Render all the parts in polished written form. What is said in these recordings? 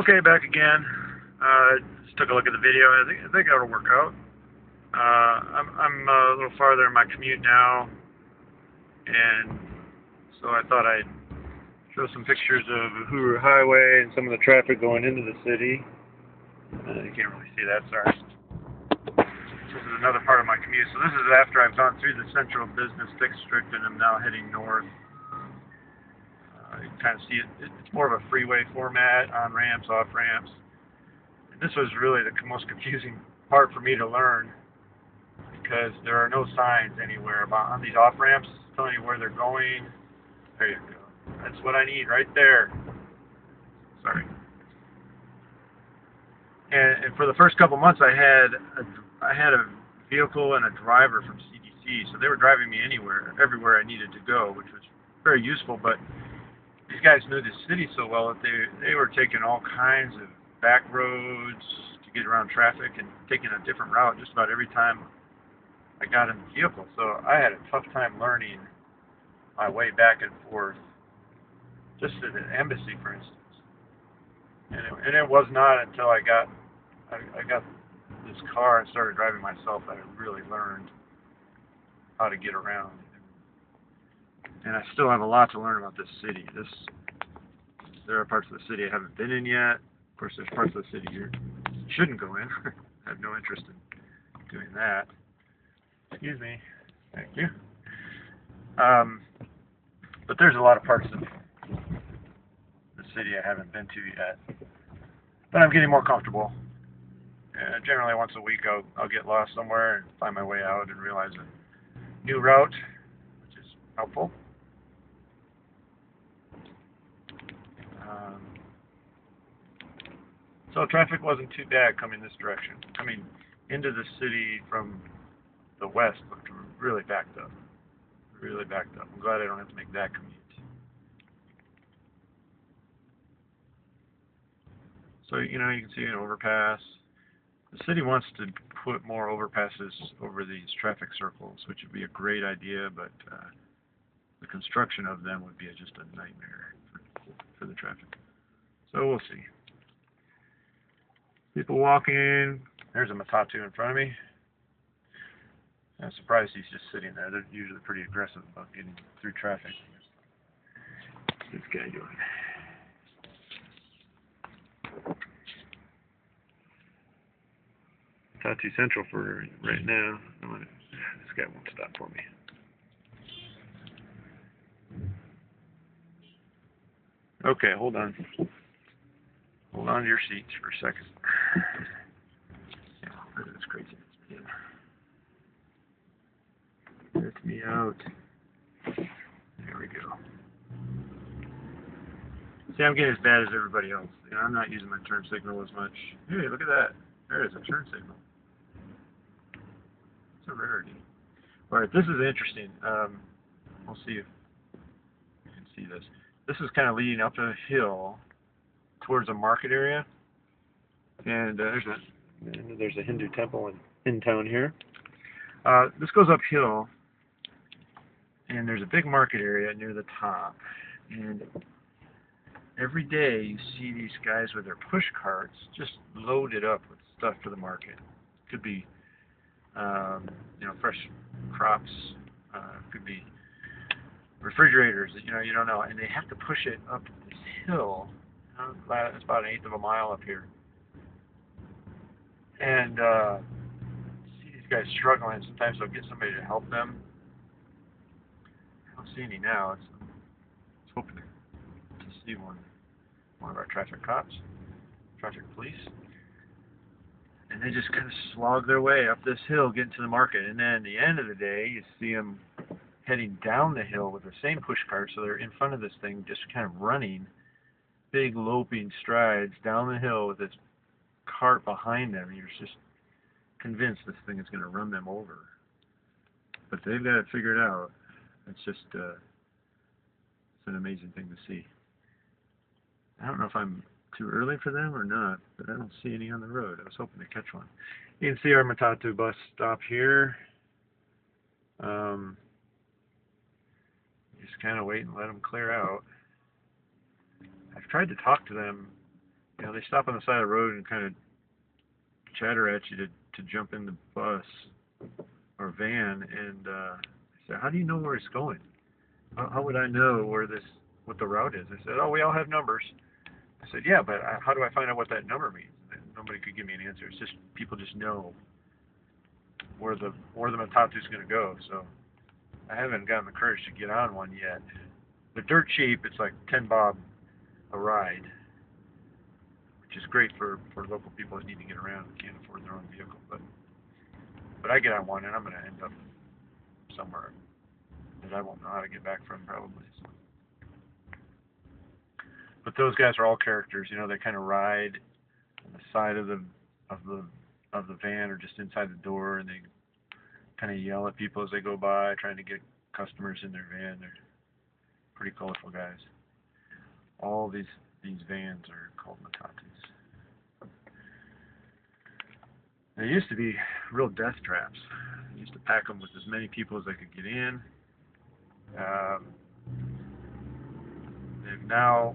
Okay, back again. Just took a look at the video. I think that'll work out. I'm a little farther in my commute now, and so I thought I'd show some pictures of Uhuru Highway and some of the traffic going into the city. You can't really see that, sorry. This is another part of my commute. So this is after I've gone through the central business district and I'm now heading north. You can kind of see it's more of a freeway format, on ramps, off ramps. And this was really the most confusing part for me to learn, because there are no signs anywhere on these off ramps telling you where they're going. There you go. That's what I need right there. Sorry. And for the first couple months, I had a vehicle and a driver from CDC, so they were driving me everywhere I needed to go, which was very useful. But these guys knew the city so well that they were taking all kinds of back roads to get around traffic and taking a different route just about every time I got in the vehicle. So I had a tough time learning my way back and forth, just to the embassy, for instance. And it was not until I got this car and started driving myself that I really learned how to get around. And I still have a lot to learn about this city. There are parts of the city I haven't been in yet. Of course, there's parts of the city you shouldn't go in. I have no interest in doing that. Excuse me. Thank you. But there's a lot of parts of the city I haven't been to yet. But I'm getting more comfortable. Generally, once a week, I'll get lost somewhere and find my way out and realize a new route, which is helpful. So traffic wasn't too bad coming this direction. Coming into the city from the west looked really backed up. Really backed up. I'm glad I don't have to make that commute. So, you can see an overpass. The city wants to put more overpasses over these traffic circles, which would be a great idea, but the construction of them would be just a nightmare for the traffic. So we'll see. People walking. There's a Matatu in front of me. I'm surprised he's just sitting there. They're usually pretty aggressive about getting through traffic. What's this guy doing? Matatu Central for right now. This guy won't stop for me. Okay, hold on. Hold on to your seats for a second. Yeah, look at this craziness. Let me out. There we go. See, I'm getting as bad as everybody else. I'm not using my turn signal as much. Hey, look at that. There is a turn signal. It's a rarity. Alright, this is interesting. We'll see if you can see this. This is kind of leading up a hill towards a market area. And there's a Hindu temple in town here. This goes uphill, and there's a big market area near the top. And every day you see these guys with their push carts just loaded up with stuff for the market. Could be, fresh crops. Could be refrigerators. You don't know. And they have to push it up this hill. It's about 1/8 of a mile up here. And see these guys struggling. Sometimes they'll get somebody to help them. I don't see any now. I was hoping to see one of our traffic cops, traffic police. And they just kind of slog their way up this hill, getting to the market. And then at the end of the day, you see them heading down the hill with the same push cart. So they're in front of this thing, just kind of running big loping strides down the hill with this cart behind them. You're just convinced this thing is going to run them over. But they've got it figured out. It's just it's an amazing thing to see. I don't know if I'm too early for them or not, but I don't see any on the road. I was hoping to catch one. You can see our Matatu bus stop here. Just kind of wait and let them clear out. I've tried to talk to them they stop on the side of the road and kind of chatter at you to jump in the bus or van, and I said, "How do you know where it's going? How would I know what the route is?" I said, "Oh, we all have numbers." I said, "Yeah, but how do I find out what that number means?" And nobody could give me an answer. It's just people just know where the Matatu's going to go. So I haven't gotten the courage to get on one yet. They're dirt cheap. It's like 10 bob a ride, which is great for local people that need to get around and can't afford their own vehicle. But I get on one, and I'm going to end up somewhere that I won't know how to get back from probably. So. But those guys are all characters. They kind of ride on the side of the van or just inside the door, and they kind of yell at people as they go by, trying to get customers in their van. They're pretty colorful guys. All these vans are called Matatus. They used to be real death traps. They used to pack them with as many people as they could get in. They've now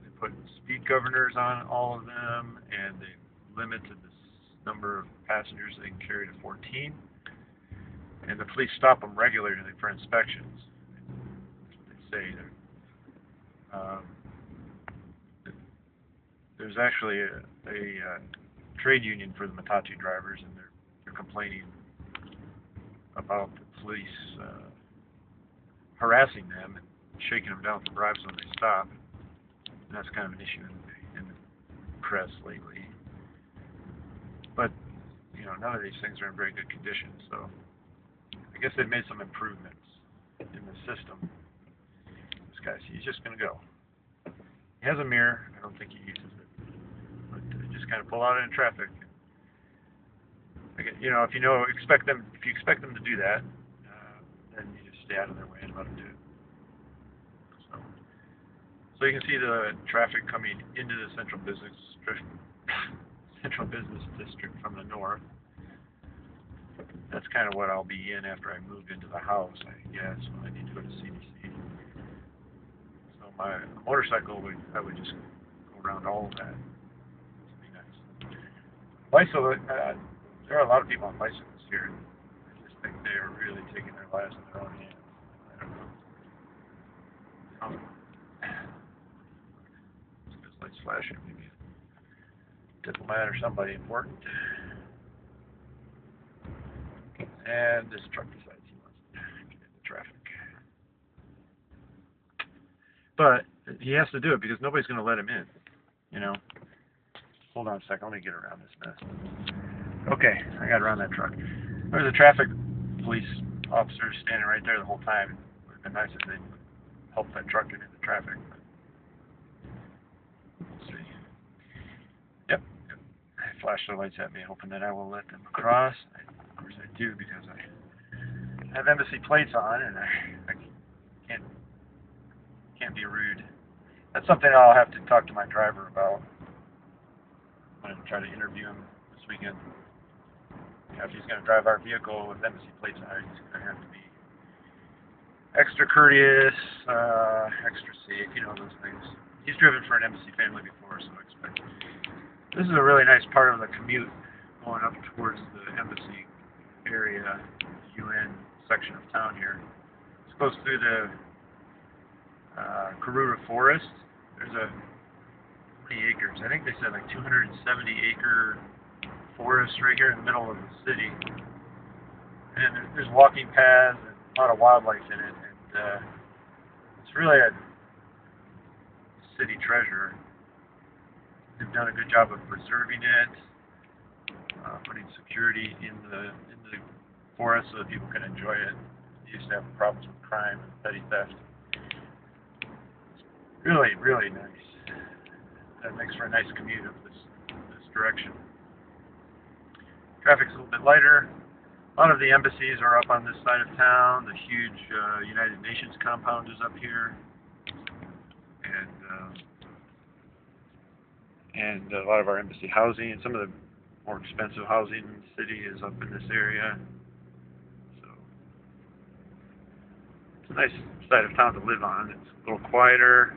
they put speed governors on all of them, and they limited the number of passengers they can carry to 14. And the police stop them regularly for inspections. That's what they say. There's actually a trade union for the Matatu drivers, and they're complaining about the police harassing them and shaking them down for bribes when they stop. And that's kind of an issue in the press lately. But none of these things are in very good condition, so I guess they've made some improvements in the system. This guy, he's just going to go. He has a mirror. I don't think he uses it, but just kind of pull out in traffic. If you expect them to do that, then you just stay out of their way and let them do it. So you can see the traffic coming into the central business district from the north. That's kind of what I'll be in after I move into the house, I guess, when I need to go to CDC. So my motorcycle, I would just go around all of that. It'd be nice. Bicycle, there are a lot of people on bicycles here. I just think they are really taking their lives in their own hands. I don't know. This light's flashing. Maybe a diplomat or somebody important. And this truck decides he wants to get into traffic. But he has to do it because nobody's going to let him in. Hold on a second. Let me get around this mess. Okay, I got around that truck. There's a traffic police officer standing right there the whole time. It would have been nice if they'd help that truck get into traffic. Let's see. Yep. I flashed the lights at me, hoping that I will let them across. Of course I do, because I have embassy plates on, and I can't be rude. That's something I'll have to talk to my driver about. I'm going to try to interview him this weekend. If he's going to drive our vehicle with embassy plates on it, he's going to have to be extra courteous, extra safe, those things. He's driven for an embassy family before, so I expect. This is a really nice part of the commute going up towards the embassy area, the UN section of town here. This goes through the Karura Forest. There's how many acres? I think they said like 270-acre forest right here in the middle of the city. And there's walking paths and a lot of wildlife in it. And it's really a city treasure. They've done a good job of preserving it, putting security in the forest so that people can enjoy it. They used to have problems with crime and petty theft. Really, really nice. That makes for a nice commute up this direction. Traffic's a little bit lighter. A lot of the embassies are up on this side of town. The huge United Nations compound is up here. And a lot of our embassy housing, some of the more expensive housing in the city is up in this area. So it's a nice side of town to live on. It's a little quieter.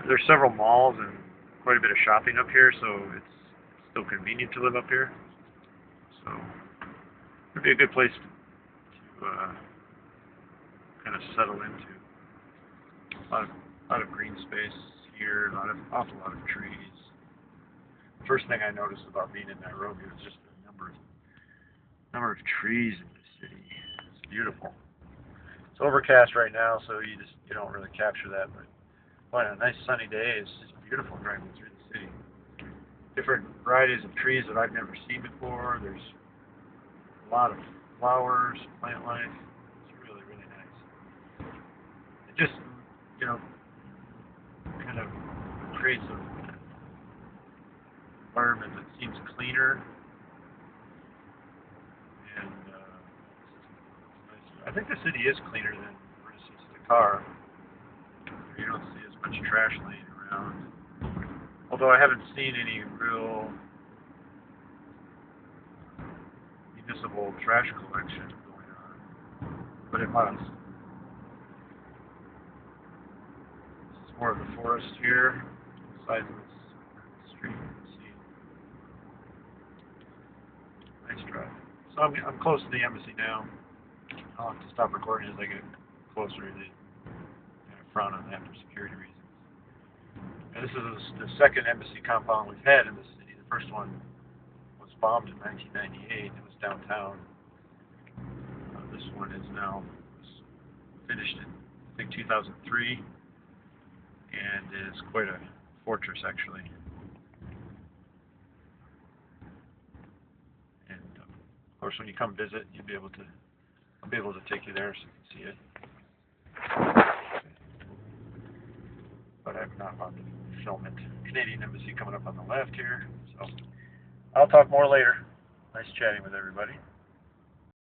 There's several malls and quite a bit of shopping up here, so it's still convenient to live up here. So it'd be a good place to kind of settle into. A lot of green space here, awful lot of trees. The first thing I noticed about being in Nairobi was just the number of trees in the city. It's beautiful. It's overcast right now, so you don't really capture that, but boy, on a nice sunny day, it's just beautiful driving through the city. Different varieties of trees that I've never seen before. There's a lot of flowers, plant life. It's really, really nice. It just, kind of creates an environment that seems cleaner. And I think the city is cleaner than, for instance, Dakar. You don't see as much trash laying around. Although I haven't seen any real municipal trash collection going on. But it must. This is more of the forest here, sides of this street. See. Nice drive. So I'm close to the embassy now. I'll have to stop recording as I get closer to frown on that for security reasons. And this is the second embassy compound we've had in the city. The first one was bombed in 1998. It was downtown. This one is now finished in, I think, 2003, and is quite a fortress, actually. And of course, when you come visit, I'll be able to take you there so you can see it. But I'm not allowed to film it. Canadian Embassy coming up on the left here. So I'll talk more later. Nice chatting with everybody.